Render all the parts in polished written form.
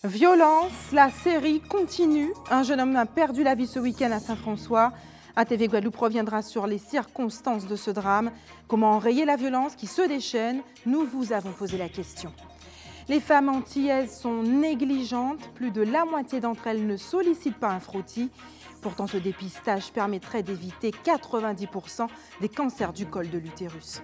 Violence, la série continue. Un jeune homme a perdu la vie ce week-end à Saint-François. ATV Guadeloupe reviendra sur les circonstances de ce drame. Comment enrayer la violence qui se déchaîne? Nous vous avons posé la question. Les femmes antillaises sont négligentes. Plus de la moitié d'entre elles ne sollicitent pas un frottis. Pourtant, ce dépistage permettrait d'éviter 90% des cancers du col de l'utérus.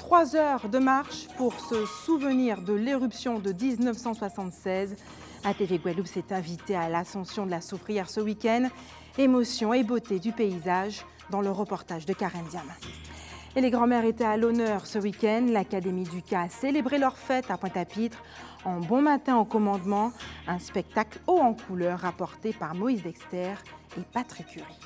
3 heures de marche pour se souvenir de l'éruption de 1976. ATV Guadeloupe s'est invité à l'ascension de la Soufrière ce week-end. Émotion et beauté du paysage dans le reportage de Karen Diama. Et les grands-mères étaient à l'honneur ce week-end. L'Académie du Cas a célébré leur fête à Pointe-à-Pitre. En bon matin au commandement, un spectacle haut en couleur rapporté par Moïse Dexter et Patrick Curie.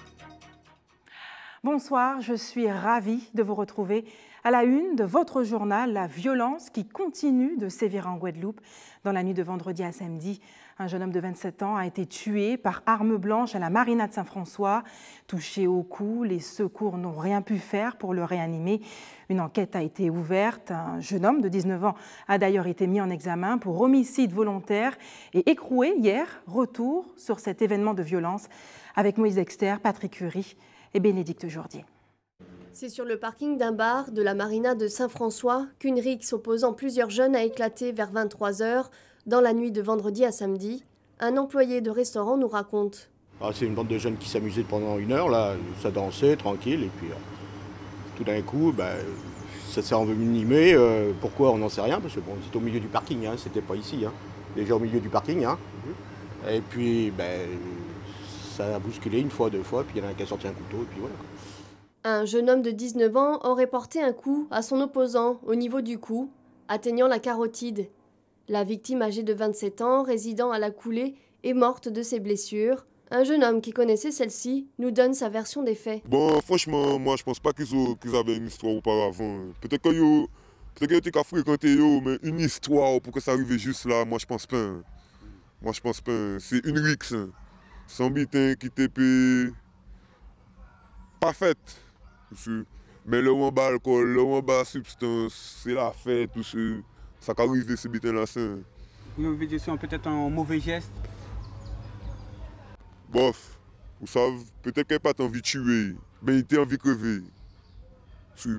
Bonsoir, je suis ravie de vous retrouver à la une de votre journal, la violence qui continue de sévir en Guadeloupe. Dans la nuit de vendredi à samedi, un jeune homme de 27 ans a été tué par arme blanche à la marina de Saint-François. Touché au cou, les secours n'ont rien pu faire pour le réanimer. Une enquête a été ouverte. Un jeune homme de 19 ans a d'ailleurs été mis en examen pour homicide volontaire et écroué hier. Retour sur cet événement de violence avec Moïse Dexter, Patrick Curie et Bénédicte Jourdier. C'est sur le parking d'un bar de la marina de Saint-François qu'une rixe opposant plusieurs jeunes a éclaté vers 23 h dans la nuit de vendredi à samedi. Un employé de restaurant nous raconte. C'est une bande de jeunes qui s'amusaient pendant 1 heure, là, ça dansait tranquille, et puis tout d'un coup, ça s'est envenimé. Pourquoi, on n'en sait rien, parce que bon, c'était au milieu du parking, hein, c'était pas ici, hein, déjà au milieu du parking. Hein. Et puis, ça a bousculé 1 fois, 2 fois, puis il y en a un qui a sorti un couteau, et puis voilà. Un jeune homme de 19 ans aurait porté un coup à son opposant au niveau du cou, atteignant la carotide. La victime âgée de 27 ans, résidant à la Coulée, est morte de ses blessures. Un jeune homme qui connaissait celle-ci nous donne sa version des faits. Bon, franchement, moi je pense pas qu'ils avaient une histoire auparavant. Peut-être qu'ils étaient qu'à fréquenter, mais une histoire pour que ça arrive juste là, moi je pense pas. Moi je pense pas. C'est une rixe. Sans bitin qui était pas faite. Mais le on bas alcool, le on bas substance, c'est la fête, tout ça. Ça arrive ce bitin là. Vous veut dire c'est peut-être un mauvais geste? Bof, vous savez, peut-être qu'elle n'a pas envie de tuer, mais il était envie de crever.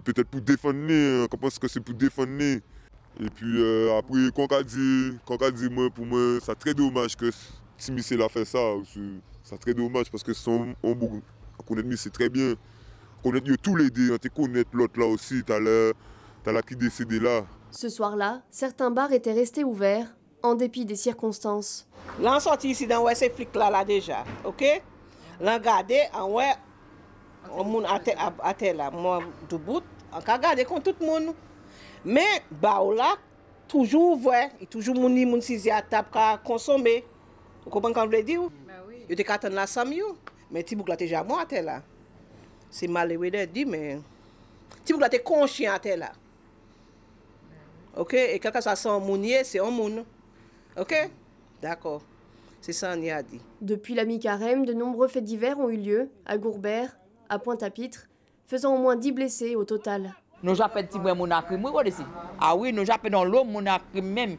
Peut-être pour défendre, on pense que c'est pour défendre. Et puis après, quand on dit moi, pour moi, c'est très dommage que Timissé l'a fait ça. C'est très dommage parce que on connaît c'est très bien. On connaît tous les deux, on connaît l'autre là aussi, t'as là qui décédé là. Ce soir-là, certains bars étaient restés ouverts, en dépit des circonstances. Là, on sorti ici dans ces flics-là déjà, ok? Là, regardez, on a à terre là, moi, debout, on a regardé contre tout le monde. Mais, là, toujours ouvert, et toujours moun si à table à consommer. Vous comprenez ce que je veux dire? Oui. Il était attendre la samio, mais Tibouk là déjà moi à terre là. C'est malheureux de dire, mais Tibouk là t'es conscient à terre là. Ok? Et quelqu'un ça sent mounier, c'est un moun. Ok? D'accord. C'est ça on y a dit. Depuis la mi-carême, de nombreux faits divers ont eu lieu à Gourbert, à Pointe-à-Pitre, faisant au moins 10 blessés au total. Nous appelons petit mon crime, oui, ah oui, nous appelons dans l'eau mon crime même.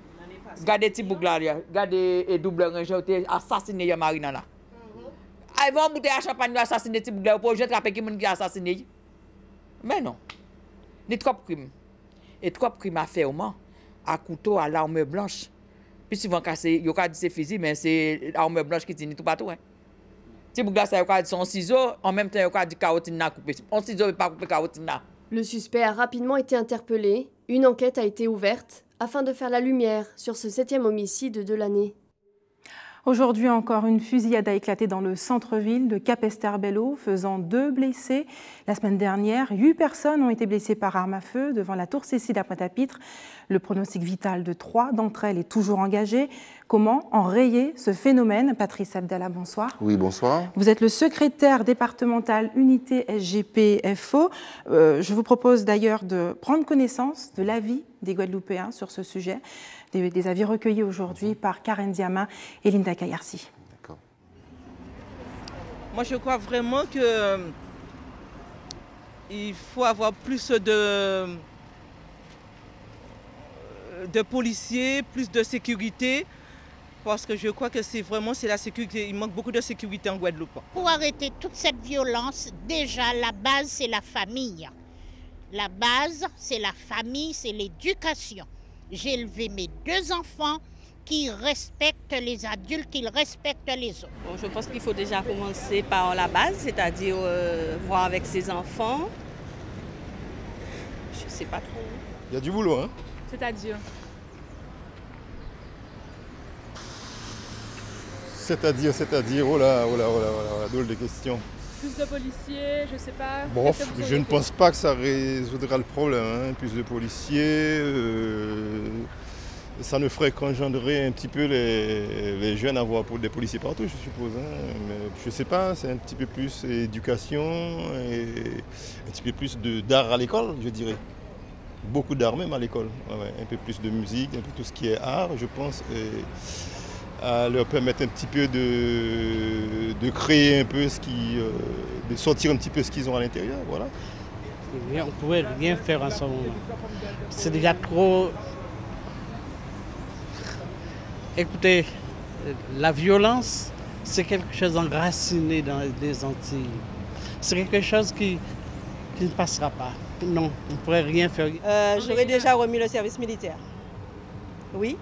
Regardez petit bougla, regardez double ranger, assassiné ya marina là. Ils vont bouter à champagne assassiner petit bougla pour jeter après qui mon qui assassiné. Mais non. Ni trop crime. Et trop crime à faire à couteau à l'arme blanche. Puis souvent cassé, yo ka dit c'est fusil mais c'est l'arme blanche qui tient tout partout hein. Petit bougla ça yo ka dit son ciseau, en même temps yo ka dit carotine na couper. On ciseau pas couper carotine là. Le suspect a rapidement été interpellé. Une enquête a été ouverte afin de faire la lumière sur ce 7e homicide de l'année. Aujourd'hui encore, une fusillade a éclaté dans le centre-ville de Capesterre-Belle-Eau, faisant 2 blessés. La semaine dernière, 8 personnes ont été blessées par arme à feu devant la tour Cécile à Pointe-à-Pitre. Le pronostic vital de 3 d'entre elles est toujours engagé. Comment enrayer ce phénomène? Patrice Abdallah, bonsoir. Oui, bonsoir. Vous êtes le secrétaire départemental unité SGP-FO. Je vous propose d'ailleurs de prendre connaissance de l'avis des Guadeloupéens sur ce sujet, des avis recueillis aujourd'hui par Karen Diama et Linda Kayarsi. D'accord. Moi, je crois vraiment que il faut avoir plus de policiers, plus de sécurité parce que je crois que c'est vraiment la sécurité. Il manque beaucoup de sécurité en Guadeloupe. Pour arrêter toute cette violence, déjà la base c'est la famille. La base c'est la famille, c'est l'éducation. J'ai élevé mes 2 enfants qui respectent les adultes, qui respectent les autres. Bon, je pense qu'il faut déjà commencer par la base, c'est-à-dire voir avec ses enfants. Je ne sais pas trop. Il y a du boulot, hein? C'est-à-dire? C'est-à-dire, oh là, drôle de question. Plus de policiers, je sais pas. Bon, je ne pense pas que ça résoudra le problème, hein. Plus de policiers, ça ne ferait qu'engendrer un petit peu les jeunes à voir pour des policiers partout, je suppose, hein. Mais je ne sais pas, c'est un petit peu plus éducation et un petit peu plus d'art à l'école, je dirais. Beaucoup d'art même à l'école, ouais, un peu plus de musique, un peu tout ce qui est art, je pense. À leur permettre un petit peu de créer un peu de sortir un petit peu ce qu'ils ont à l'intérieur, voilà. On ne pourrait rien faire en ce moment. C'est déjà trop... Écoutez, la violence, c'est quelque chose d'enraciné dans les Antilles. C'est quelque chose qui ne passera pas. Non, on ne pourrait rien faire. J'aurais déjà remis le service militaire. Oui.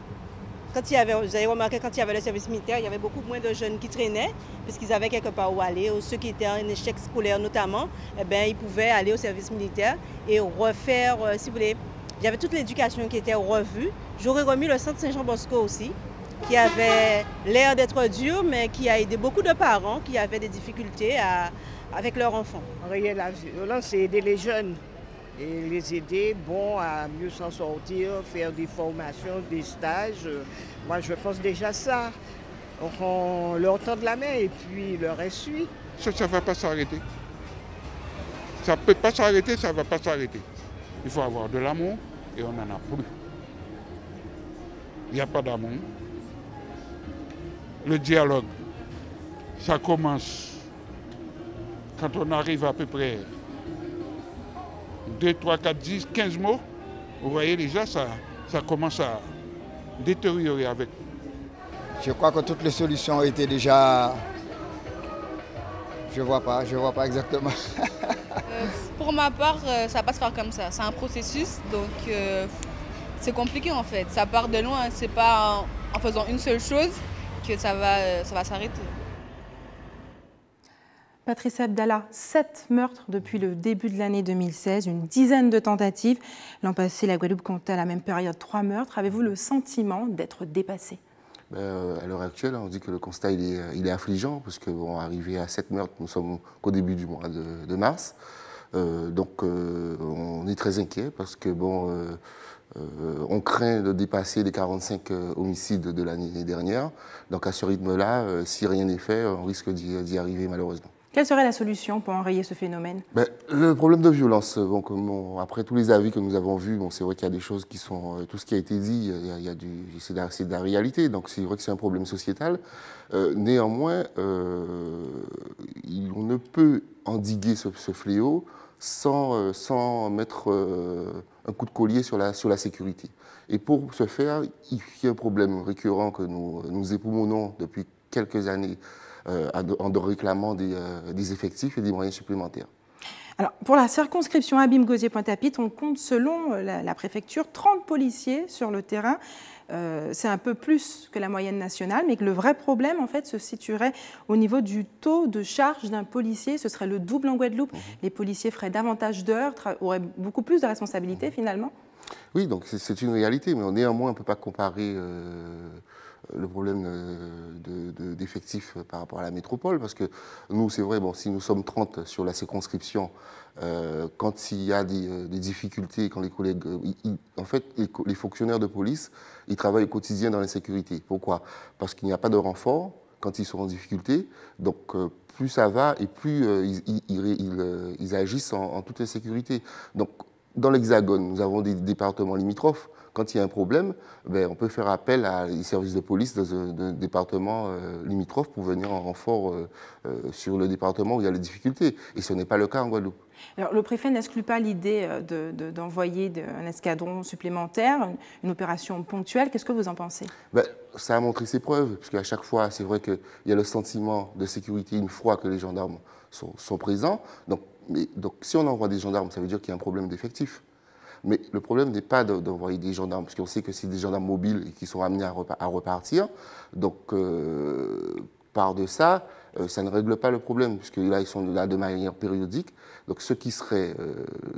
Vous avez remarqué, quand il y avait le service militaire, il y avait beaucoup moins de jeunes qui traînaient, puisqu'ils avaient quelque part où aller, ou ceux qui étaient en échec scolaire notamment, eh bien, ils pouvaient aller au service militaire et refaire, si vous voulez, il y avait toute l'éducation qui était revue. J'aurais remis le centre Saint-Jean-Bosco aussi, qui avait l'air d'être dur, mais qui a aidé beaucoup de parents qui avaient des difficultés avec leurs enfants. Enrayer la violence, c'est aider les jeunes. Et les aider à mieux s'en sortir, faire des formations, des stages. Moi, je pense déjà ça. On leur tend la main et puis le reste suit. Ça ne va pas s'arrêter. Ça ne peut pas s'arrêter, ça ne va pas s'arrêter. Il faut avoir de l'amour et on n'en a plus. Il n'y a pas d'amour. Le dialogue, ça commence quand on arrive à peu près 2, 3, 4, 10, 15 mots, vous voyez déjà, ça commence à détériorer avec. Je crois que toutes les solutions ont été déjà... Je vois pas exactement. Pour ma part, ça va pas se faire comme ça. C'est un processus, donc c'est compliqué en fait. Ça part de loin, c'est pas en faisant une seule chose que ça va s'arrêter. Patricia Abdallah, 7 meurtres depuis le début de l'année 2016, une dizaine de tentatives. L'an passé, la Guadeloupe comptait à la même période 3 meurtres. Avez-vous le sentiment d'être dépassé? À l'heure actuelle, on dit que le constat il est affligeant, parce que arrivé à 7 meurtres, nous sommes qu'au début du mois de mars. Donc on est très inquiet parce que on craint de dépasser les 45 homicides de l'année dernière. Donc à ce rythme-là, si rien n'est fait, on risque d'y arriver malheureusement. Quelle serait la solution pour enrayer ce phénomène? Le problème de violence, après tous les avis que nous avons vus, c'est vrai qu'il y a des choses qui sont... tout ce qui a été dit, c'est de la réalité, donc c'est vrai que c'est un problème sociétal. Néanmoins, on ne peut endiguer ce fléau sans mettre un coup de collier sur la sécurité. Et pour ce faire, il y a un problème récurrent que nous époumonnons depuis quelques années, en réclamant des effectifs et des moyens supplémentaires. Alors, pour la circonscription Abîme-Gosier-Pointe-à-Pitre, on compte, selon la préfecture, 30 policiers sur le terrain. C'est un peu plus que la moyenne nationale, mais que le vrai problème, en fait, se situerait au niveau du taux de charge d'un policier. Ce serait le double en Guadeloupe. Les policiers feraient davantage d'heures, auraient beaucoup plus de responsabilités, finalement. Oui, donc c'est une réalité, mais néanmoins, on ne peut pas comparer le problème d'effectifs par rapport à la métropole, parce que nous, c'est vrai, si nous sommes 30 sur la circonscription, quand il y a des difficultés, quand les collègues... en fait, les fonctionnaires de police, ils travaillent au quotidien dans l'insécurité. Pourquoi? Parce qu'il n'y a pas de renfort quand ils sont en difficulté, donc plus ça va et plus ils agissent en toute insécurité. Donc, dans l'Hexagone, nous avons des départements limitrophes, quand il y a un problème, ben, on peut faire appel à les services de police d'un département limitrophe pour venir en renfort sur le département où il y a les difficultés. Et ce n'est pas le cas en Guadeloupe. Alors, le préfet n'exclut pas l'idée d'envoyer un escadron supplémentaire, une opération ponctuelle. Qu'est-ce que vous en pensez? Ben, ça a montré ses preuves, parce qu'à chaque fois, c'est vrai qu'il y a le sentiment de sécurité une fois que les gendarmes sont présents. Donc, si on envoie des gendarmes, ça veut dire qu'il y a un problème d'effectif. Mais le problème n'est pas d'envoyer des gendarmes, parce qu'on sait que c'est des gendarmes mobiles et qui sont amenés à repartir. Donc, par de ça, ça ne règle pas le problème, puisque là, ils sont là de manière périodique. Donc, ce qui serait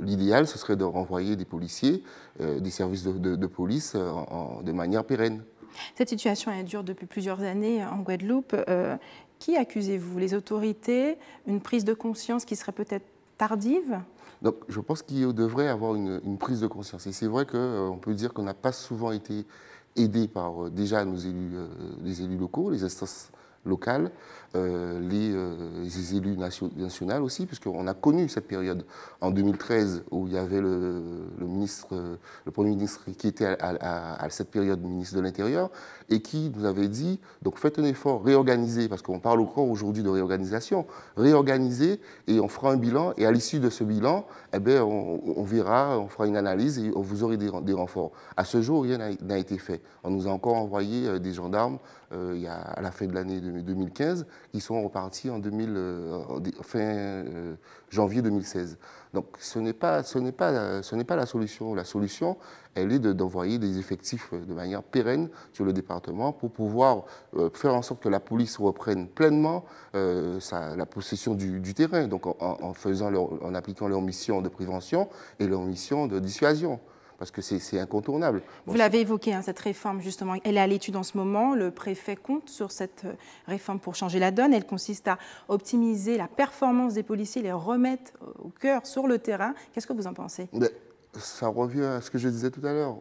l'idéal, ce serait de renvoyer des policiers, des services de police de manière pérenne. Cette situation dure depuis plusieurs années en Guadeloupe. Qui accusez-vous? Les autorités? Une prise de conscience qui serait peut-être tardive? Donc, je pense qu'il devrait y avoir une prise de conscience. Et c'est vrai qu'on peut dire qu'on n'a pas souvent été aidé par déjà les élus locaux, les instances locales, les élus nationaux aussi, puisqu'on a connu cette période en 2013 où il y avait le Premier ministre qui était à cette période ministre de l'Intérieur et qui nous avait dit, donc faites un effort, réorganisez, parce qu'on parle encore aujourd'hui de réorganisation, réorganisez et on fera un bilan et à l'issue de ce bilan, eh bien, on verra, on fera une analyse et vous aurez des renforts. À ce jour, rien n'a été fait. On nous a encore envoyé des gendarmes à la fin de l'année 2015 qui sont repartis en fin janvier 2016. Donc ce n'est pas la solution. La solution, elle est d'envoyer des effectifs de manière pérenne sur le département pour pouvoir faire en sorte que la police reprenne pleinement la possession du terrain, donc en appliquant leur mission de prévention et leur mission de dissuasion. Parce que c'est incontournable. Vous l'avez évoqué, cette réforme, justement, elle est à l'étude en ce moment. Le préfet compte sur cette réforme pour changer la donne. Elle consiste à optimiser la performance des policiers, les remettre au cœur, sur le terrain. Qu'est-ce que vous en pensez? Ça revient à ce que je disais tout à l'heure.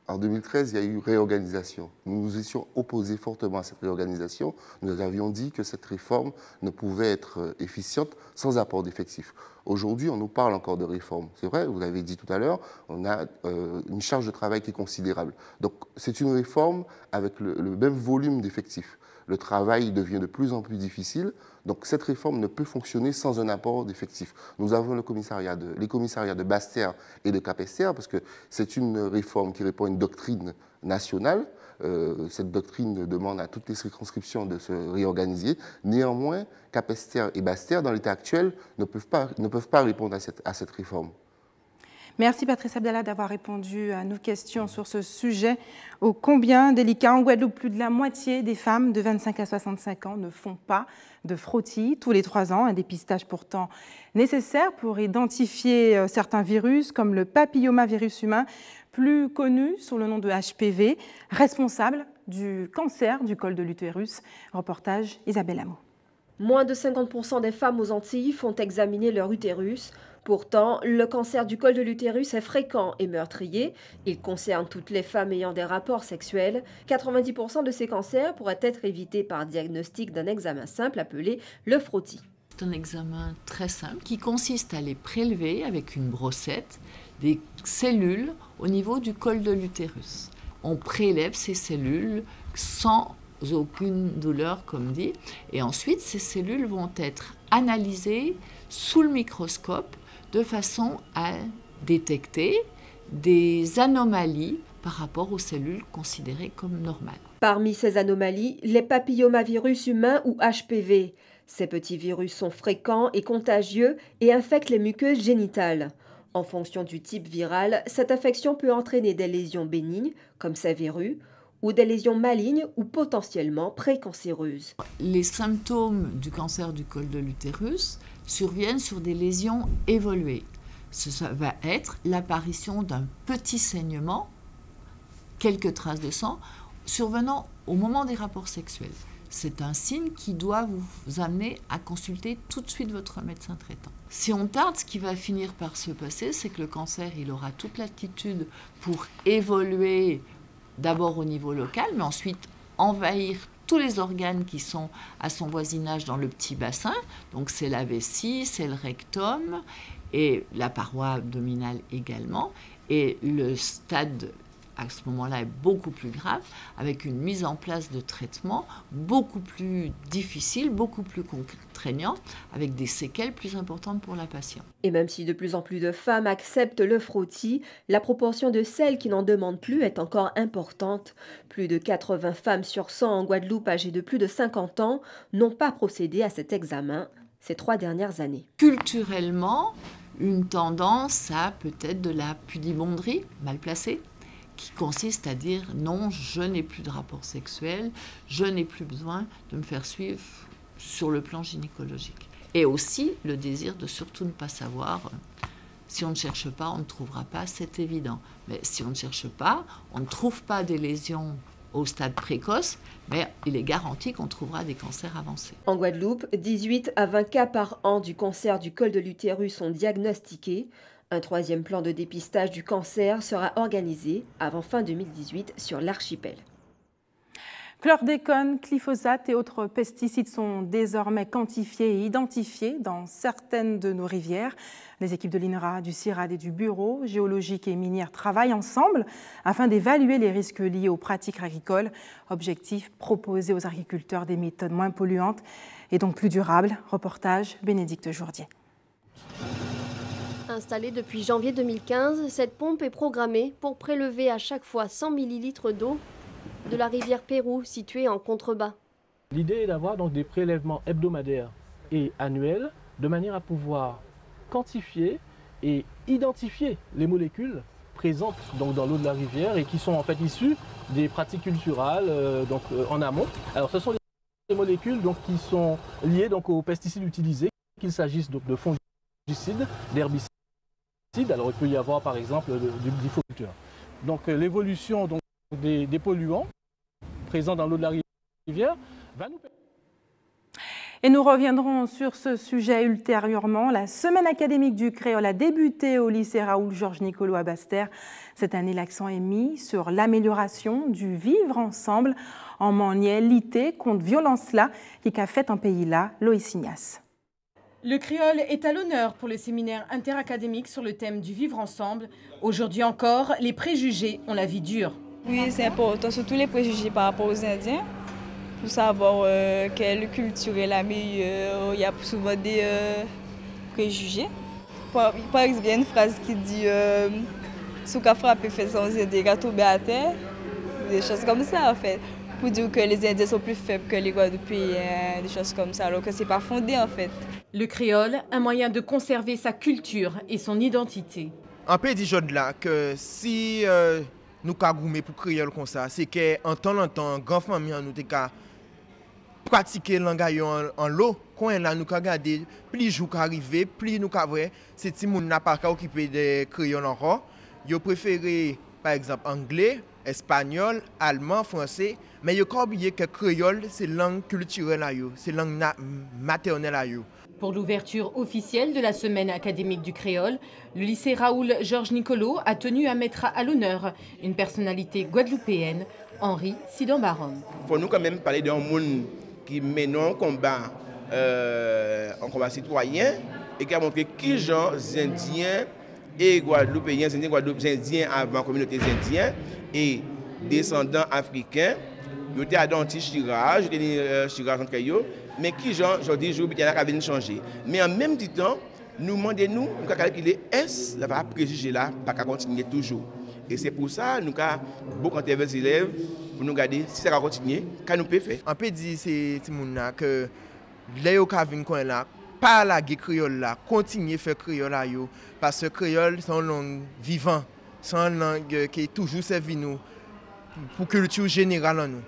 En 2013, il y a eu réorganisation. Nous nous étions opposés fortement à cette réorganisation. Nous avions dit que cette réforme ne pouvait être efficiente sans apport d'effectifs. Aujourd'hui, on nous parle encore de réforme. C'est vrai, vous l'avez dit tout à l'heure, on a une charge de travail qui est considérable. Donc, c'est une réforme avec le même volume d'effectifs. Le travail devient de plus en plus difficile. Donc, cette réforme ne peut fonctionner sans un apport d'effectifs. Nous avons les commissariats de Basse-Terre et de Capesterre, parce que c'est une réforme qui répond à une doctrine nationale. Cette doctrine demande à toutes les circonscriptions de se réorganiser. Néanmoins, Capesterre et Basse-Terre, dans l'état actuel, ne peuvent pas répondre à cette réforme. Merci Patrice Abdallah d'avoir répondu à nos questions sur ce sujet ô combien délicat. En Guadeloupe, plus de la moitié des femmes de 25 à 65 ans ne font pas de frottis tous les 3 ans, un dépistage pourtant nécessaire pour identifier certains virus comme le papillomavirus humain, plus connu sous le nom de HPV, responsable du cancer du col de l'utérus. Reportage Isabelle Hameau. Moins de 50% des femmes aux Antilles font examiner leur utérus. Pourtant, le cancer du col de l'utérus est fréquent et meurtrier. Il concerne toutes les femmes ayant des rapports sexuels. 90% de ces cancers pourraient être évités par diagnostic d'un examen simple appelé le frottis. C'est un examen très simple qui consiste à les prélever avec une brossette des cellules au niveau du col de l'utérus. On prélève ces cellules sans aucune douleur, comme dit, et ensuite ces cellules vont être analysées sous le microscope de façon à détecter des anomalies par rapport aux cellules considérées comme normales. Parmi ces anomalies, les papillomavirus humains ou HPV. Ces petits virus sont fréquents et contagieux et infectent les muqueuses génitales. En fonction du type viral, cette infection peut entraîner des lésions bénignes, comme ces verrues, ou des lésions malignes ou potentiellement précancéreuses. Les symptômes du cancer du col de l'utérus surviennent sur des lésions évoluées. Ça va être l'apparition d'un petit saignement, quelques traces de sang, survenant au moment des rapports sexuels. C'est un signe qui doit vous amener à consulter tout de suite votre médecin traitant. Si on tarde, ce qui va finir par se passer, c'est que le cancer, il aura toute l'attitude pour évoluer d'abord au niveau local, mais ensuite envahir tous les organes qui sont à son voisinage dans le petit bassin. Donc c'est la vessie, c'est le rectum et la paroi abdominale également. Et le stade à ce moment-là, est beaucoup plus grave, avec une mise en place de traitement beaucoup plus difficile, beaucoup plus contraignante, avec des séquelles plus importantes pour la patiente. Et même si de plus en plus de femmes acceptent le frottis, la proportion de celles qui n'en demandent plus est encore importante. Plus de 80 femmes sur 100 en Guadeloupe âgées de plus de 50 ans n'ont pas procédé à cet examen ces 3 dernières années. Culturellement, une tendance à peut-être de la pudibonderie mal placée, qui consiste à dire non, je n'ai plus de rapport sexuel, je n'ai plus besoin de me faire suivre sur le plan gynécologique. Et aussi le désir de surtout ne pas savoir, si on ne cherche pas, on ne trouvera pas, c'est évident. Mais si on ne cherche pas, on ne trouve pas des lésions au stade précoce, mais il est garanti qu'on trouvera des cancers avancés. En Guadeloupe, 18 à 20 cas par an du cancer du col de l'utérus sont diagnostiqués. Un 3e plan de dépistage du cancer sera organisé avant fin 2018 sur l'archipel. Chlordécone, glyphosate et autres pesticides sont désormais quantifiés et identifiés dans certaines de nos rivières. Les équipes de l'INRA, du CIRAD et du Bureau géologique et minière travaillent ensemble afin d'évaluer les risques liés aux pratiques agricoles. Objectif, proposer aux agriculteurs des méthodes moins polluantes et donc plus durables. Reportage, Bénédicte Jourdier. Installée depuis janvier 2015, cette pompe est programmée pour prélever à chaque fois 100 ml d'eau de la rivière Pérou, située en contrebas. L'idée est d'avoir donc des prélèvements hebdomadaires et annuels de manière à pouvoir quantifier et identifier les molécules présentes donc dans l'eau de la rivière et qui sont en fait issues des pratiques culturales en amont. Alors ce sont des molécules donc, qui sont liées donc, aux pesticides utilisés, qu'il s'agisse donc, de fongicides, d'herbicides. Alors il peut y avoir par exemple du glyphosate. Donc l'évolution des polluants présents dans l'eau de la rivière va nous permettre. Et nous reviendrons sur ce sujet ultérieurement. La semaine académique du créole a débuté au lycée Raoul-Georges Nicolo à Basse-Terre. Cette année, l'accent est mis sur l'amélioration du vivre ensemble en manière lutter contre violence là qui a fait un pays là, Loïs Ignace. Le créole est à l'honneur pour le séminaire interacadémique sur le thème du vivre ensemble. Aujourd'hui encore, les préjugés ont la vie dure. Oui, c'est important, surtout les préjugés par rapport aux Indiens. Pour savoir quelle culture est la meilleure, il y a souvent des préjugés. Par exemple, il y a une phrase qui dit « Si on frappe fait sans aider, il tomber à terre », des choses comme ça en fait. Pour dire que les Indiens sont plus faibles que les Guadeloupéens, des choses comme ça, alors que ce n'est pas fondé en fait. Le créole, un moyen de conserver sa culture et son identité. On peut dire là que si nous avons pour créole comme ça, c'est qu'en temps en temps, grand famille nous avons pratiquer le langage en l'eau. Quand là, nous avons regardé, plus les jours arrivent, plus nous avons ces petits gens n'a pas occupé des créoles encore. Ils préfèrent par exemple anglais, espagnol, allemand, français, mais ils ont oublié que le créole c'est langue culturelle, c'est langue maternelle. Pour l'ouverture officielle de la semaine académique du créole, le lycée Raoul-Georges Nicolo a tenu à mettre à l'honneur une personnalité guadeloupéenne, Henri Sidon-Baron. Il faut nous quand même parler d'un monde qui mène un combat citoyen et qui a montré qui gens indiens et guadeloupéens, indiens avant la communauté indienne et descendants africains, ils étaient identiques Chira, ils étaient Chira entre eux, mais qui gens aujourd'hui jour il y a qu'à changer. Mais en même temps, nous demandons nous calculer est-ce la préjugé là pas continuer toujours. Et c'est pour ça que nous avons beaucoup d'interventions élèves pour nous regarder si ça va continuer, qu'est-ce que nous pouvons faire. On peut dire que les gens qui viennent là, pas la créole là, continuer à faire créole là, parce que créole c'est une langue vivante, c'est une langue qui est toujours servi nous pour la culture générale en nous.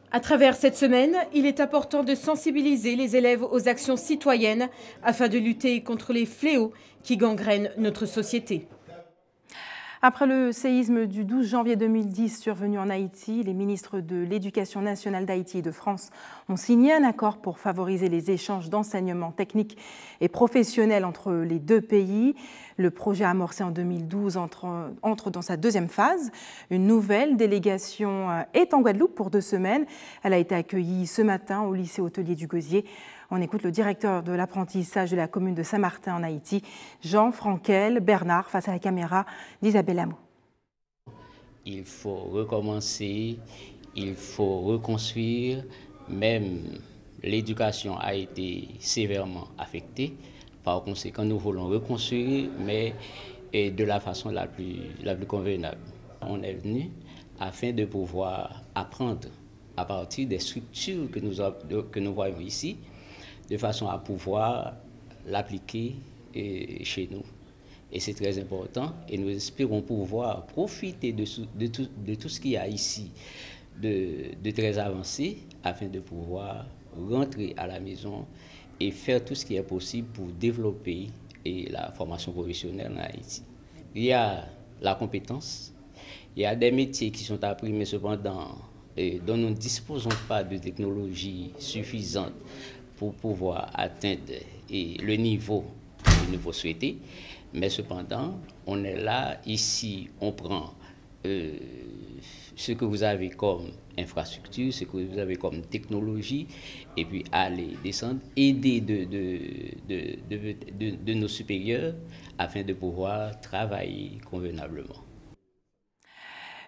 À travers cette semaine, il est important de sensibiliser les élèves aux actions citoyennes afin de lutter contre les fléaux qui gangrènent notre société. Après le séisme du 12 janvier 2010 survenu en Haïti, les ministres de l'Éducation nationale d'Haïti et de France ont signé un accord pour favoriser les échanges d'enseignements techniques et professionnels entre les deux pays. Le projet amorcé en 2012 entre dans sa deuxième phase. Une nouvelle délégation est en Guadeloupe pour 2 semaines. Elle a été accueillie ce matin au lycée hôtelier du Gosier. On écoute le directeur de l'apprentissage de la commune de Saint-Martin en Haïti, Jean Frankel Bernard, face à la caméra d'Isabelle Amo. il faut recommencer, il faut reconstruire. Même l'éducation a été sévèrement affectée. Par conséquent, nous voulons reconstruire, mais de la façon la plus convenable. On est venu afin de pouvoir apprendre à partir des structures que nous voyons ici, de façon à pouvoir l'appliquer chez nous. Et c'est très important, et nous espérons pouvoir profiter de tout ce qu'il y a ici de très avancé, afin de pouvoir rentrer à la maison et faire tout ce qui est possible pour développer la formation professionnelle en Haïti. Il y a la compétence, il y a des métiers qui sont appris, mais cependant, dont nous ne disposons pas de technologie suffisante pour pouvoir atteindre le niveau souhaité. Mais cependant, on est là, ici, on prend ce que vous avez comme infrastructure, ce que vous avez comme technologie, et puis aller descendre, aider de nos supérieurs afin de pouvoir travailler convenablement.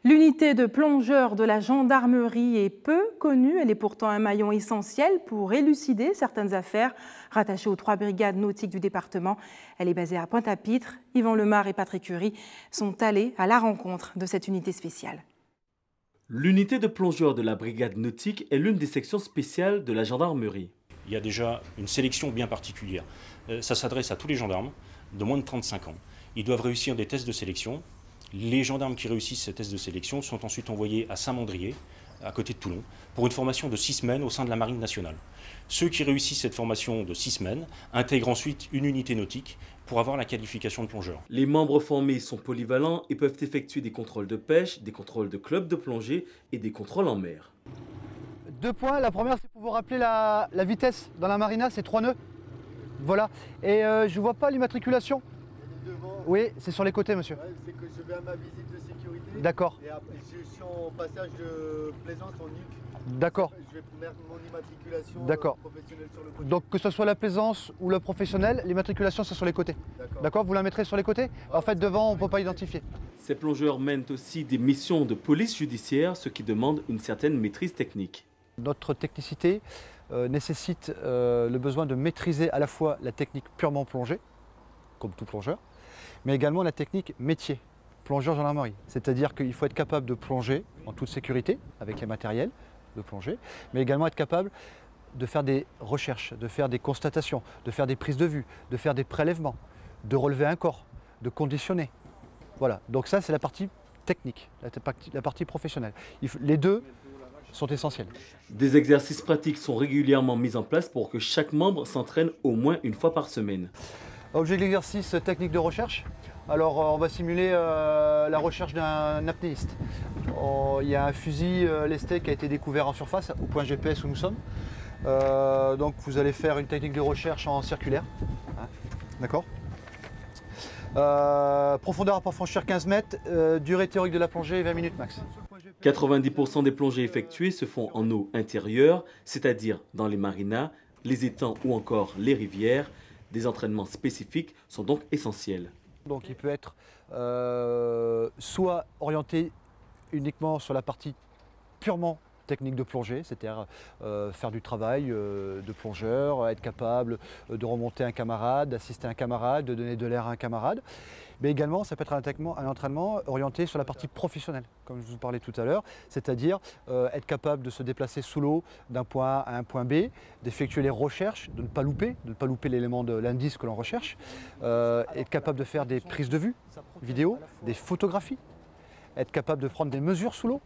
L'unité de plongeurs de la gendarmerie est peu connue. Elle est pourtant un maillon essentiel pour élucider certaines affaires rattachées aux 3 brigades nautiques du département. Elle est basée à Pointe-à-Pitre. Yvan Lemar et Patrick Curie sont allés à la rencontre de cette unité spéciale. L'unité de plongeurs de la brigade nautique est l'une des sections spéciales de la gendarmerie. Il y a déjà une sélection bien particulière. Ça s'adresse à tous les gendarmes de moins de 35 ans. Ils doivent réussir des tests de sélection. Les gendarmes qui réussissent ces tests de sélection sont ensuite envoyés à Saint-Mandrier, à côté de Toulon, pour une formation de 6 semaines au sein de la Marine nationale. Ceux qui réussissent cette formation de 6 semaines intègrent ensuite une unité nautique pour avoir la qualification de plongeur. Les membres formés sont polyvalents et peuvent effectuer des contrôles de pêche, des contrôles de clubs de plongée et des contrôles en mer. 2 points. La première, c'est pour vous rappeler la vitesse dans la marina, c'est 3 nœuds. Voilà. Et je ne vois pas l'immatriculation. Oui, c'est sur les côtés, monsieur. Ouais, c'est que je vais à ma visite de sécurité. D'accord. Et après, je suis en passage de Plaisance en nuque. D'accord. Je vais mettre mon immatriculation professionnelle sur le côté. Donc que ce soit la plaisance ou le professionnel, l'immatriculation c'est sur les côtés. D'accord. Vous la mettrez sur les côtés. En fait, devant, on ne peut pas identifier. Ces plongeurs mènent aussi des missions de police judiciaire, ce qui demande une certaine maîtrise technique. Notre technicité nécessite le besoin de maîtriser à la fois la technique purement plongée, comme tout plongeur, mais également la technique métier, plongeur gendarmerie. C'est-à-dire qu'il faut être capable de plonger en toute sécurité, avec les matériels de plongée, mais également être capable de faire des recherches, de faire des constatations, de faire des prises de vue, de faire des prélèvements, de relever un corps, de conditionner. Voilà, donc ça c'est la partie technique, la partie professionnelle. Les deux sont essentiels. Des exercices pratiques sont régulièrement mis en place pour que chaque membre s'entraîne au moins une fois par semaine. Objet de l'exercice, technique de recherche. Alors on va simuler la recherche d'un apnéiste. Il y a un fusil lesté qui a été découvert en surface, au point GPS où nous sommes. Donc vous allez faire une technique de recherche en circulaire. Hein, d'accord. Profondeur à pas franchir 15 mètres, durée théorique de la plongée 20 minutes max. 90% des plongées effectuées se font en eau intérieure, c'est-à-dire dans les marinas, les étangs ou encore les rivières. Des entraînements spécifiques sont donc essentiels. Donc il peut être soit orienté uniquement sur la partie purement technique de plongée, c'est-à-dire faire du travail de plongeur, être capable de remonter un camarade, d'assister un camarade, de donner de l'air à un camarade. Mais également, ça peut être un entraînement orienté sur la partie professionnelle, comme je vous parlais tout à l'heure, c'est-à-dire être capable de se déplacer sous l'eau d'un point A à un point B, d'effectuer les recherches, de ne pas louper l'élément de l'indice que l'on recherche, être capable de faire des prises de vue vidéo, des photographies, être capable de prendre des mesures sous l'eau.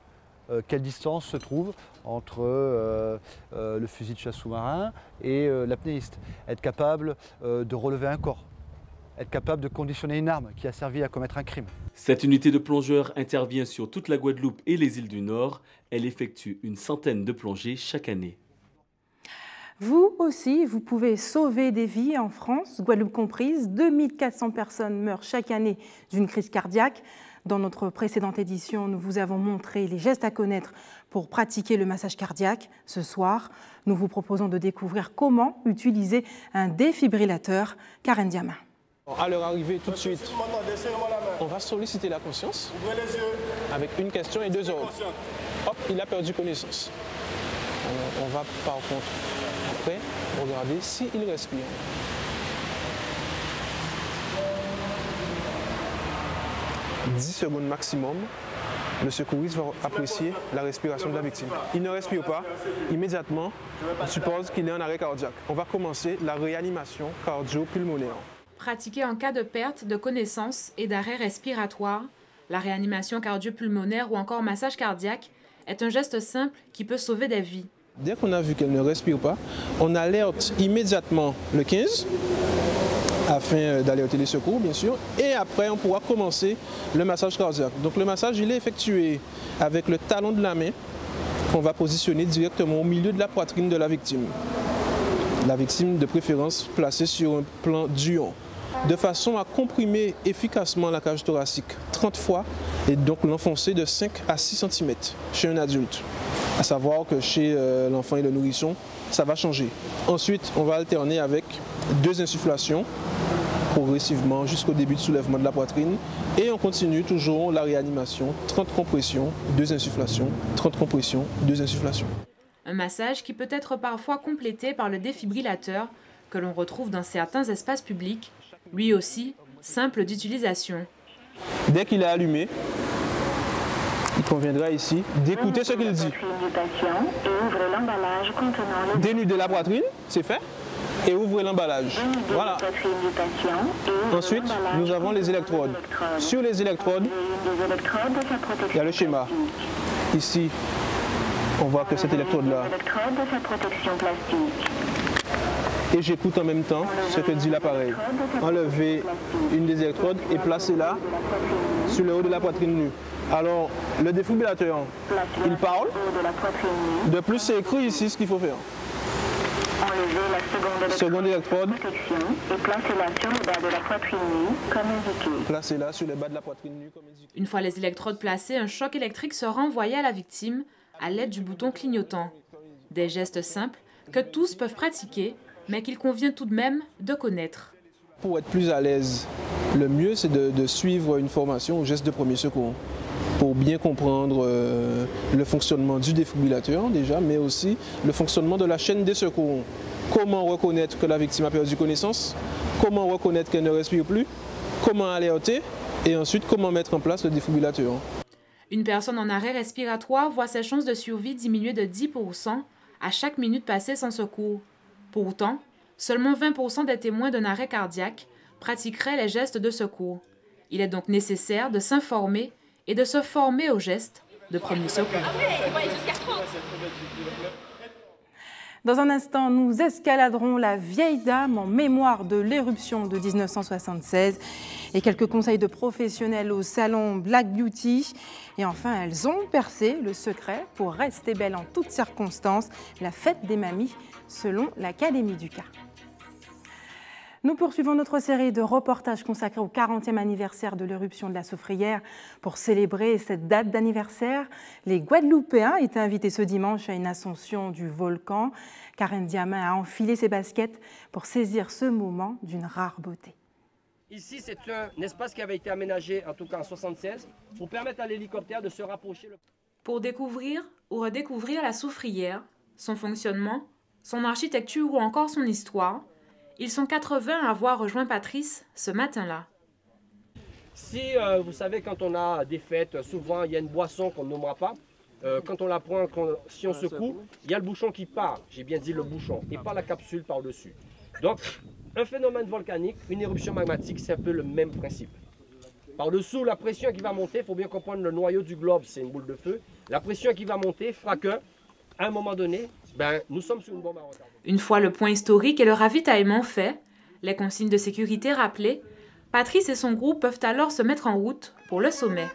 Quelle distance se trouve entre le fusil de chasse sous-marin et l'apnéiste, être capable de relever un corps, être capable de conditionner une arme qui a servi à commettre un crime. Cette unité de plongeurs intervient sur toute la Guadeloupe et les îles du Nord. Elle effectue une centaine de plongées chaque année. Vous aussi, vous pouvez sauver des vies en France, Guadeloupe comprise. 2400 personnes meurent chaque année d'une crise cardiaque. Dans notre précédente édition, nous vous avons montré les gestes à connaître pour pratiquer le massage cardiaque. Ce soir, nous vous proposons de découvrir comment utiliser un défibrillateur. Karen Diama. À leur arrivée, tout de suite, On va solliciter la conscience. Ouvrez les yeux. Avec une question et 2 ordres. Hop, il a perdu connaissance. Alors, on va par contre, après, regarder s'il respire. « 10 secondes maximum, le secouriste va apprécier la respiration de la victime. Il ne respire pas, immédiatement, on suppose qu'il est en arrêt cardiaque. On va commencer la réanimation cardio-pulmonaire. Pratiquée en cas de perte de connaissance et d'arrêt respiratoire, la réanimation cardio-pulmonaire ou encore massage cardiaque est un geste simple qui peut sauver des vies. Dès qu'on a vu qu'elle ne respire pas, on alerte immédiatement le 15 afin d'alerter les secours, bien sûr. Et après, on pourra commencer le massage cardiaque. Donc le massage, il est effectué avec le talon de la main qu'on va positionner directement au milieu de la poitrine de la victime. La victime, de préférence, placée sur un plan Duon, de façon à comprimer efficacement la cage thoracique 30 fois et donc l'enfoncer de 5 à 6 cm chez un adulte. À savoir que chez l'enfant et le nourrisson, ça va changer. Ensuite, on va alterner avec 2 insufflations progressivement jusqu'au début de soulèvement de la poitrine et on continue toujours la réanimation, 30 compressions, 2 insufflations, 30 compressions, 2 insufflations. Un massage qui peut être parfois complété par le défibrillateur que l'on retrouve dans certains espaces publics, lui aussi simple d'utilisation. Dès qu'il est allumé, il conviendra ici d'écouter ce qu'il dit. Dénudez la poitrine, c'est fait, et ouvrez l'emballage. Voilà. Ensuite, nous avons les électrodes. Sur les électrodes, il y a le schéma. Ici, on voit que cette électrode-là. Et j'écoute en même temps ce que dit l'appareil. Enlevez une des électrodes et placez-la sur le haut de la poitrine nue. Alors, le défibrillateur, il parle. De plus, c'est écrit ici ce qu'il faut faire. Enlevez la seconde électrode et placez-la sur le bas de la poitrine nue comme indiqué. Placez-la sur le bas de la poitrine nue comme indiqué. Une fois les électrodes placées, un choc électrique sera envoyé à la victime à l'aide du bouton clignotant. Des gestes simples que tous peuvent pratiquer, mais qu'il convient tout de même de connaître. Pour être plus à l'aise, le mieux c'est de suivre une formation au geste de premier secours pour bien comprendre le fonctionnement du défibrillateur déjà, mais aussi le fonctionnement de la chaîne des secours. Comment reconnaître que la victime a perdu connaissance, comment reconnaître qu'elle ne respire plus, comment alerter et ensuite comment mettre en place le défibrillateur. Une personne en arrêt respiratoire voit ses chances de survie diminuer de 10% à chaque minute passée sans secours. Pourtant, seulement 20% des témoins d'un arrêt cardiaque pratiqueraient les gestes de secours. Il est donc nécessaire de s'informer et de se former aux gestes de premier secours. Dans un instant, nous escaladerons la vieille dame en mémoire de l'éruption de 1976 et quelques conseils de professionnels au salon Black Beauty. Et enfin, elles ont percé le secret pour rester belle en toutes circonstances, la fête des mamies selon l'Académie du Cas. Nous poursuivons notre série de reportages consacrés au 40e anniversaire de l'éruption de la Soufrière. Pour célébrer cette date d'anniversaire, les Guadeloupéens étaient invités ce dimanche à une ascension du volcan. Karen Diamin a enfilé ses baskets pour saisir ce moment d'une rare beauté. Ici, c'est un espace qui avait été aménagé, en tout cas en 1976, pour permettre à l'hélicoptère de se rapprocher. Pour découvrir ou redécouvrir la Soufrière, son fonctionnement, son architecture ou encore son histoire, ils sont 80 à avoir rejoint Patrice ce matin-là. Si vous savez, quand on a des fêtes, souvent il y a une boisson qu'on ne nommera pas. Quand on la prend, si on secoue, il y a le bouchon qui part, j'ai bien dit le bouchon, et pas la capsule par-dessus. Donc, un phénomène volcanique, une éruption magmatique, c'est un peu le même principe. Par-dessous, la pression qui va monter, il faut bien comprendre le noyau du globe, c'est une boule de feu. La pression qui va monter fera qu'à un moment donné, nous sommes sous une bombe à retardement. Une fois le point historique et le ravitaillement fait, les consignes de sécurité rappelées, Patrice et son groupe peuvent alors se mettre en route pour le sommet.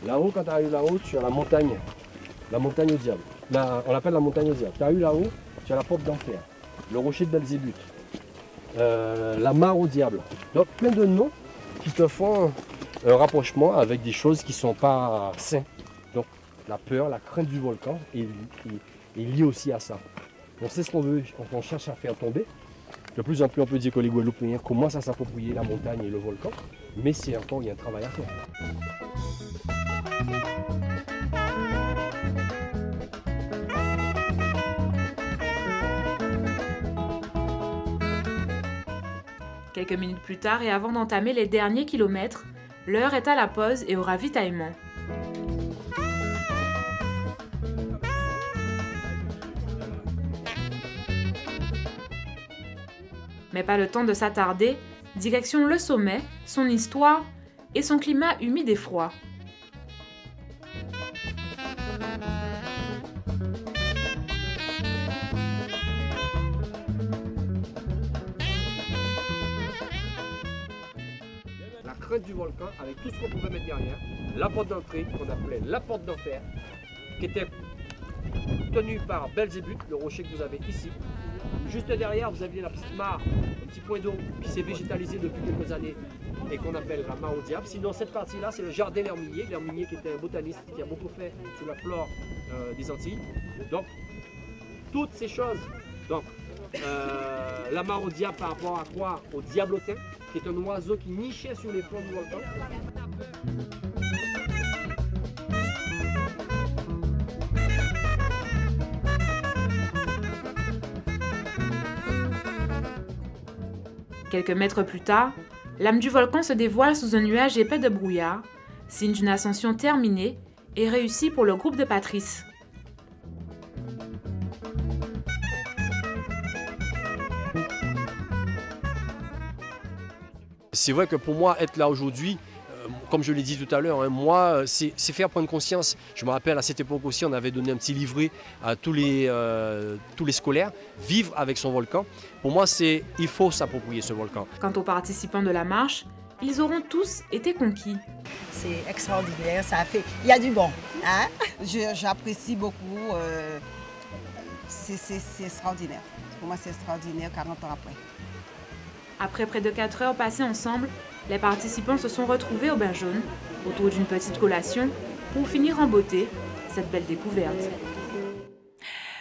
Là-haut, quand tu arrives là-haut, tu as la montagne au diable. On l'appelle la montagne au diable. Tu as eu là-haut, tu as la porte d'enfer. le rocher de Belzébuth, la mare au diable. Donc plein de noms qui te font un rapprochement avec des choses qui ne sont pas saines. Donc la peur, la crainte du volcan est liée aussi à ça. Donc c'est ce qu'on veut, on cherche à faire tomber. De plus en plus on peut dire que les Guadeloupéens commencent à s'approprier la montagne et le volcan, mais c'est encore, il y a un travail à faire. Quelques minutes plus tard et avant d'entamer les derniers kilomètres, l'heure est à la pause et au ravitaillement. Mais pas le temps de s'attarder, direction le sommet, son histoire et son climat humide et froid. La crainte du volcan avec tout ce qu'on pouvait mettre derrière, la porte d'entrée qu'on appelait la porte d'enfer, qui était tenue par Belzébuth, le rocher que vous avez ici. Juste derrière, vous aviez la petite mare, un petit point d'eau qui s'est végétalisé depuis quelques années et qu'on appelle la mare au diable. Sinon, cette partie-là, c'est le jardin L'Herminier. L'Herminier qui était un botaniste qui a beaucoup fait sur la flore des Antilles. Donc, toutes ces choses. Donc, la mare au diable par rapport à quoi? Au diablotin, qui est un oiseau qui nichait sur les flancs du volcan. Quelques mètres plus tard, l'âme du volcan se dévoile sous un nuage épais de brouillard, signe d'une ascension terminée et réussie pour le groupe de Patrice. C'est vrai que pour moi, être là aujourd'hui, comme je l'ai dit tout à l'heure, hein, moi, c'est faire prendre conscience. Je me rappelle, à cette époque aussi, on avait donné un petit livret à tous les scolaires, vivre avec son volcan. Pour moi, il faut s'approprier ce volcan. Quant aux participants de la marche, ils auront tous été conquis. C'est extraordinaire, ça a fait... Il y a du bon, hein? J'apprécie beaucoup, c'est extraordinaire. Pour moi, c'est extraordinaire 40 ans après. Après près de 4 heures passées ensemble, les participants se sont retrouvés au bain jaune, autour d'une petite collation, pour finir en beauté cette belle découverte.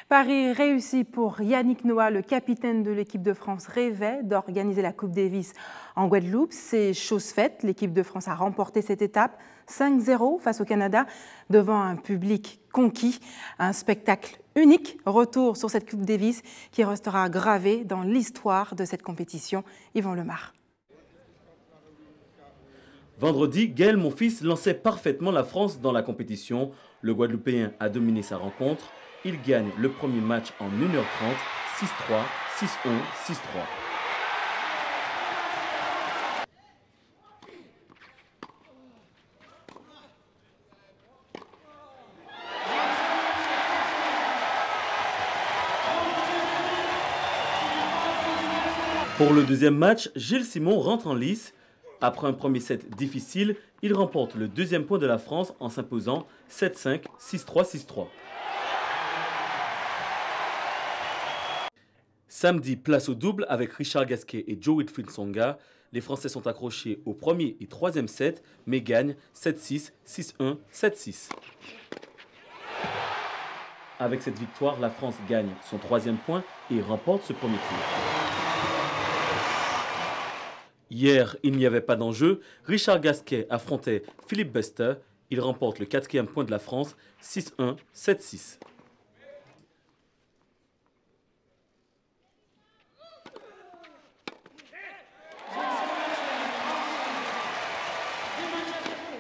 Pari réussi pour Yannick Noah, le capitaine de l'équipe de France, rêvait d'organiser la Coupe Davis en Guadeloupe. C'est chose faite, l'équipe de France a remporté cette étape 5-0 face au Canada devant un public conquis. Un spectacle unique, retour sur cette Coupe Davis qui restera gravé dans l'histoire de cette compétition. Yvan Lemar. Vendredi, Gaël Monfils lançait parfaitement la France dans la compétition. Le Guadeloupéen a dominé sa rencontre. Il gagne le premier match en 1h30, 6-3, 6-1, 6-3. Pour le deuxième match, Gilles Simon rentre en lice. Après un premier set difficile, il remporte le deuxième point de la France en s'imposant 7-5, 6-3, 6-3. Samedi, place au double avec Richard Gasquet et Joe-Wilfried Tsonga. Les Français sont accrochés au premier et troisième set, mais gagnent 7-6, 6-1, 7-6. Avec cette victoire, la France gagne son troisième point et remporte ce premier tour. Hier, il n'y avait pas d'enjeu. Richard Gasquet affrontait Philippe Bester. Il remporte le quatrième point de la France, 6-1, 7-6.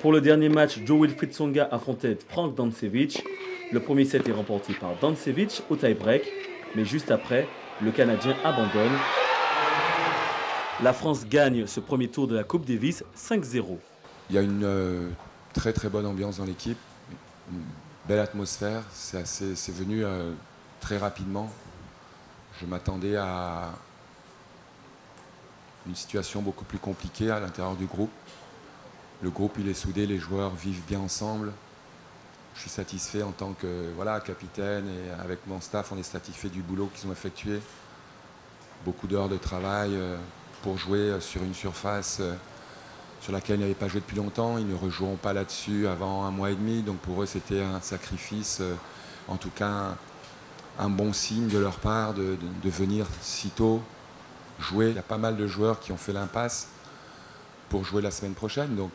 Pour le dernier match, Joe-Wilfried Tsonga affrontait Frank Dancevic. Le premier set est remporté par Dancevic au tie-break, mais juste après, le Canadien abandonne. La France gagne ce premier tour de la Coupe Davis 5-0. Il y a une très très bonne ambiance dans l'équipe, une belle atmosphère, c'est venu très rapidement. Je m'attendais à une situation beaucoup plus compliquée à l'intérieur du groupe. Le groupe il est soudé, les joueurs vivent bien ensemble. Je suis satisfait en tant que capitaine et avec mon staff, on est satisfait du boulot qu'ils ont effectué. beaucoup d'heures de travail pour jouer sur une surface sur laquelle ils n'avaient pas joué depuis longtemps. Ils ne rejoueront pas là-dessus avant 1 mois et demi. Donc pour eux, c'était un sacrifice, en tout cas un bon signe de leur part de venir si tôt jouer. Il y a pas mal de joueurs qui ont fait l'impasse pour jouer la semaine prochaine. Donc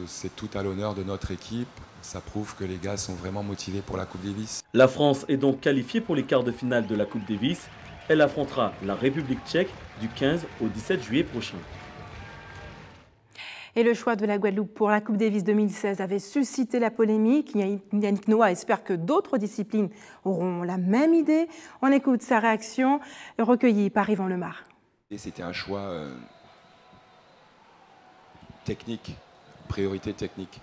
c'est tout à l'honneur de notre équipe. Ça prouve que les gars sont vraiment motivés pour la Coupe Davis. La France est donc qualifiée pour les quarts de finale de la Coupe Davis. Elle affrontera la République tchèque du 15 au 17 juillet prochain. Et le choix de la Guadeloupe pour la Coupe Davis 2016 avait suscité la polémique. Yannick Noah espère que d'autres disciplines auront la même idée. On écoute sa réaction recueillie par Yvan Lemar. C'était un choix technique, priorité technique.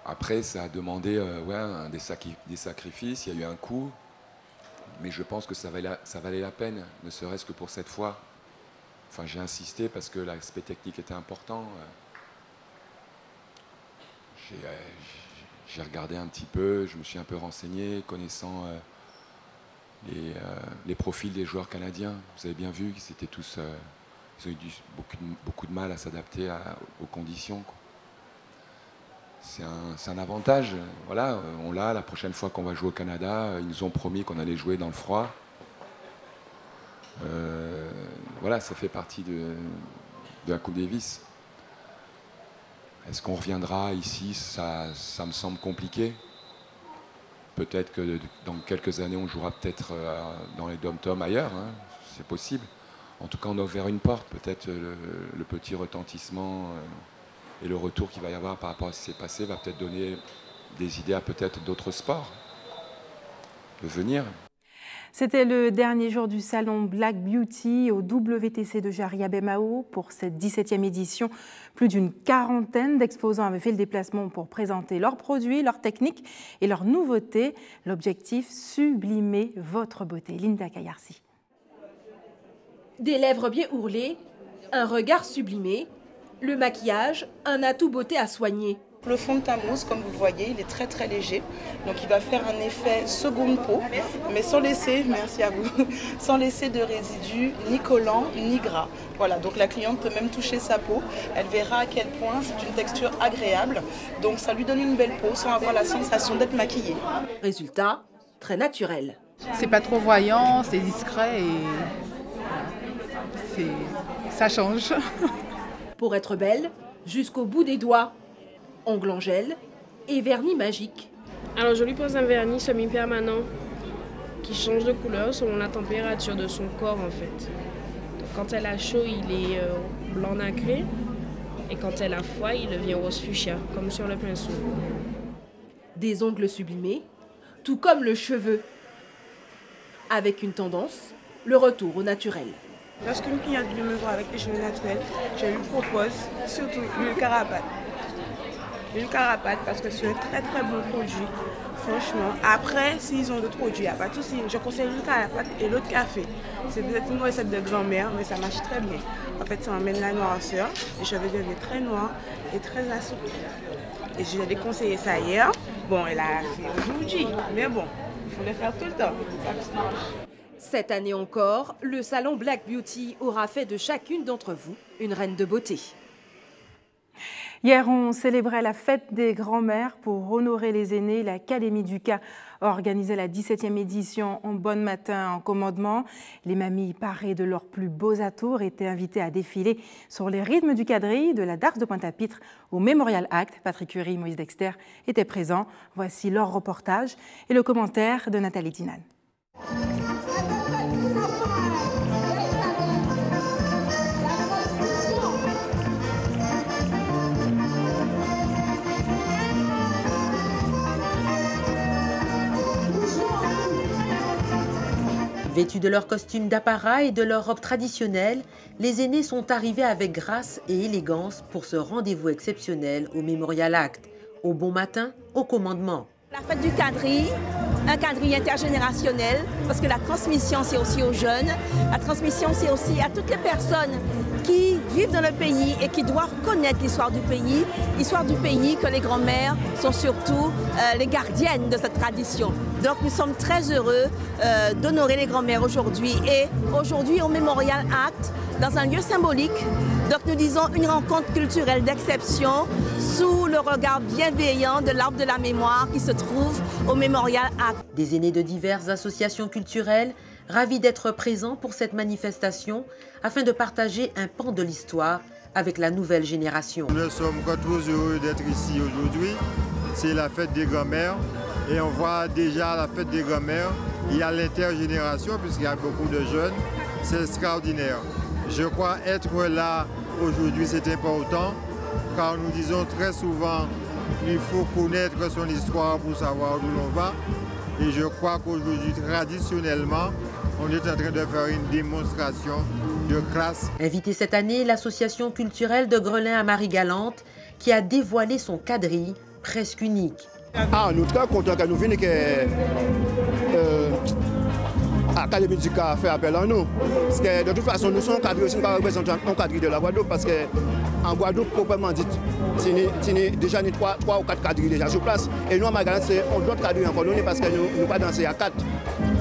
Après, ça a demandé des sacrifices, il y a eu un coût, mais je pense que ça valait la peine, ne serait-ce que pour cette fois. Enfin, j'ai insisté parce que l'aspect technique était important. J'ai regardé un petit peu, je me suis un peu renseigné, connaissant les profils des joueurs canadiens. Vous avez bien vu qu'ils étaient tous, ils ont eu beaucoup de mal à s'adapter aux conditions, quoi. C'est un avantage. Voilà, on l'a la prochaine fois qu'on va jouer au Canada. Ils nous ont promis qu'on allait jouer dans le froid. Voilà, ça fait partie de la Coupe Davis. Est-ce qu'on reviendra ici? Ça me semble compliqué. Peut-être que dans quelques années, on jouera peut-être dans les dom-toms ailleurs. Hein. C'est possible. En tout cas, on a ouvert une porte. Peut-être le petit retentissement et le retour qu'il va y avoir par rapport à ce qui s'est passé va peut-être donner des idées à peut-être d'autres sports de venir. C'était le dernier jour du salon Black Beauty au WTC de Jariabemao pour cette 17e édition. Plus d'une quarantaine d'exposants avaient fait le déplacement pour présenter leurs produits, leurs techniques et leurs nouveautés. L'objectif, sublimer votre beauté. Linda Kayarsi. Des lèvres bien ourlées, un regard sublimé, le maquillage, un atout beauté à soigner. Le fond de teint mousse, comme vous le voyez, il est très très léger, donc il va faire un effet seconde peau, mais sans laisser, merci à vous, sans laisser de résidus ni collants ni gras. Voilà, donc la cliente peut même toucher sa peau, elle verra à quel point c'est une texture agréable, donc ça lui donne une belle peau sans avoir la sensation d'être maquillée. Résultat, très naturel. C'est pas trop voyant, c'est discret et ça change. Pour être belle, jusqu'au bout des doigts. Ongles en gel et vernis magique. Alors je lui pose un vernis semi-permanent qui change de couleur selon la température de son corps en fait. Donc, quand elle a chaud, il est blanc nacré et quand elle a froid, il devient rose fuchsia, comme sur le pinceau. Des ongles sublimés, tout comme le cheveu. Avec une tendance, le retour au naturel. Lorsqu'une cliente vient me voir avec les cheveux naturels, je lui propose surtout l'huile Carapate. L'huile Carapate parce que c'est un très très bon produit, franchement. Après, s'ils ont d'autres produits, il n'y a pas de souci. Je conseille l'huile Carapate et l'eau de café. C'est peut-être une recette de grand-mère, mais ça marche très bien. En fait, ça emmène la noirceur, les cheveux deviennent très noirs et très assouplis. Et je lui ai déconseillé ça hier. Bon, elle a fait aujourd'hui, mais bon, il faut le faire tout le temps. Ça marche. Cette année encore, le salon Black Beauty aura fait de chacune d'entre vous une reine de beauté. Hier, on célébrait la fête des grands-mères pour honorer les aînés. L'Académie du Cas organisait la 17e édition en bon matin en commandement. Les mamies parées de leurs plus beaux atours étaient invitées à défiler sur les rythmes du quadrille de la Darse de Pointe-à-Pitre au Memorial Act. Patrick Curie et Moïse Dexter étaient présents. Voici leur reportage et le commentaire de Nathalie Dinan. Vêtus de leur costume d'apparat et de leur robe traditionnelle, les aînés sont arrivés avec grâce et élégance pour ce rendez-vous exceptionnel au Memorial Act. Au bon matin, au commandement. La fête du quadrille, un quadrille intergénérationnel, parce que la transmission c'est aussi aux jeunes, la transmission c'est aussi à toutes les personnes qui vivent dans le pays et qui doivent connaître l'histoire du pays que les grands-mères sont surtout les gardiennes de cette tradition. Donc nous sommes très heureux d'honorer les grands-mères aujourd'hui et aujourd'hui au Memorial Act, dans un lieu symbolique. Donc nous disons une rencontre culturelle d'exception sous le regard bienveillant de l'Arbre de la Mémoire qui se trouve au Memorial Act. Des aînés de diverses associations culturelles ravis d'être présents pour cette manifestation afin de partager un pan de l'histoire avec la nouvelle génération. Nous sommes très heureux d'être ici aujourd'hui. C'est la fête des grands-mères et on voit déjà la fête des grands-mères. Il y a l'intergénération puisqu'il y a beaucoup de jeunes. C'est extraordinaire. Je crois être là aujourd'hui, c'est important car nous disons très souvent qu'il faut connaître son histoire pour savoir d'où l'on va. Et je crois qu'aujourd'hui, traditionnellement, on est en train de faire une démonstration de classe. Invitée cette année, l'association culturelle de Grelin à Marie-Galante qui a dévoilé son quadrille presque unique. Nous sommes très contents que nous venions que l'Académie du Car fait appel à nous. Parce que de toute façon, nous sommes quadrillés aussi, nous représentons un quadrille de la Guadeloupe parce qu'en Guadeloupe, proprement dit, il y a déjà 3 ou 4 quadrilles déjà sur place. Et nous, à Marie-Galante, on doit quadriller encore parce que nous ne pas danser à 4.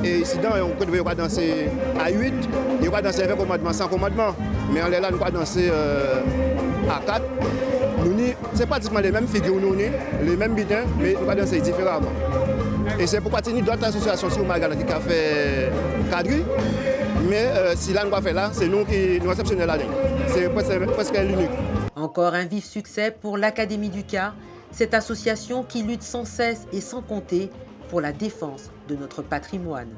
Et ici, on ne pas danser à 8, on ne pas danser avec commandement, sans commandement. Mais on est là, nous ne pas danser à 4. C'est pratiquement les mêmes figures, les mêmes bidins, mais nous ne pas danser différemment. Et c'est pourquoi il y a d'autres associations sur Marie-Galante qui ont fait quadrille. Mais si là, nous pas fait là, c'est nous qui nous réceptionnons la ligne. C'est presque l'unique. Encore un vif succès pour l'Académie du Car, cette association qui lutte sans cesse et sans compter pour la défense de notre patrimoine.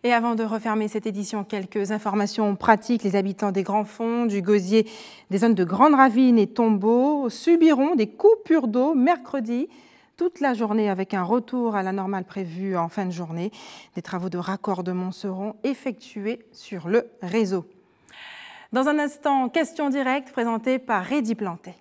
Et avant de refermer cette édition, quelques informations pratiques. Les habitants des Grands Fonds, du Gosier, des zones de Grande Ravine et Tombeau subiront des coupures d'eau mercredi toute la journée avec un retour à la normale prévu en fin de journée. Des travaux de raccordement seront effectués sur le réseau. Dans un instant, question directe présentée par Reddy Plantet.